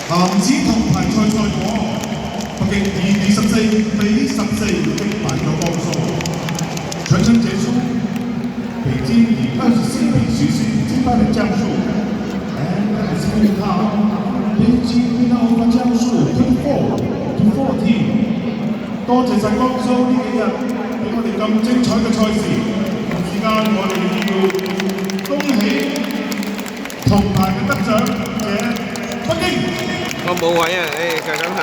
男子銅牌賽果，北京以24比14擊敗咗江蘇，全程結束，北京以24比14擊敗了江蘇。And at the same time, 北京 win over 江蘇24-14。多謝晒江蘇呢幾日俾我哋咁精彩嘅賽事，同時間我哋要恭喜銅牌嘅得獎者北京。我冇位啊，誒，就咁下。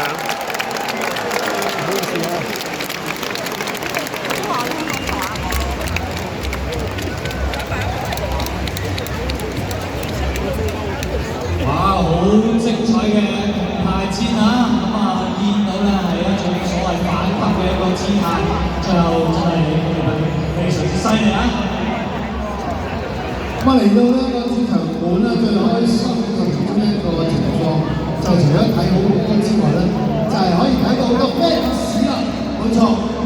哇！好精彩嘅銅牌戰啊！咁啊，見到咧係一種所謂反擊嘅一個姿態，最後真係非常之犀利啊！咁啊嚟到呢個主場館咧，最開心嘅其中一個情況，就除咗睇好波之外咧，就係可以睇到好多 fans 啦。冇錯，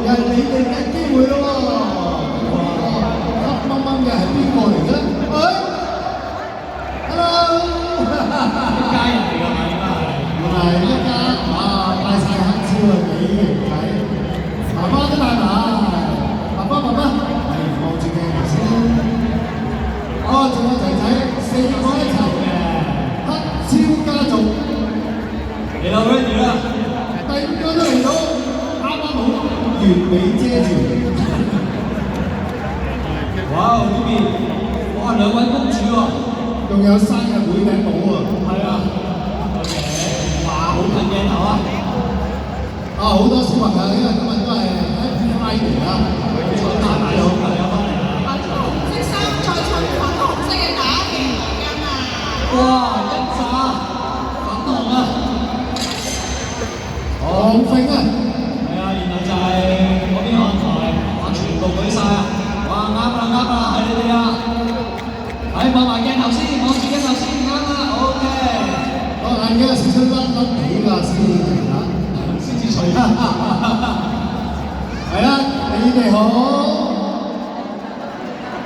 又係你哋嘅機會咯喎！黑掹掹嘅係邊個嚟嘅咧？喂 ，hello， 一家人嚟㗎嘛，應該係。原來一家啊，戴晒黑超啊，幾型仔，媽媽都戴埋，爸爸係望住鏡頭先。哦，仲有仔仔4個一齊嘅黑超家族，嚟到 ready 啦！第5個都嚟到，啱啱好完美遮住。哇！呢邊哇2位公主喎，仲有生日會頂帽喎。係啊 ，OK， 哇！好近鏡頭啊！啊，好多小朋友，因為今日都係 Happy Friday 啦，大大好朋友翻嚟啊！紅色衫再襯粉紅色嘅打旗毛巾啊！哇！一紮粉紅啊！黃揈啊！係啊，然後就係嗰邊看台，哇！全部舉晒啊！哇！啱啦，係你哋啊！係望埋鏡頭先，望住鏡頭先，啱啦 ，OK。我眼鏡少少甩甩地㗎先至除啊！係啦，你哋好。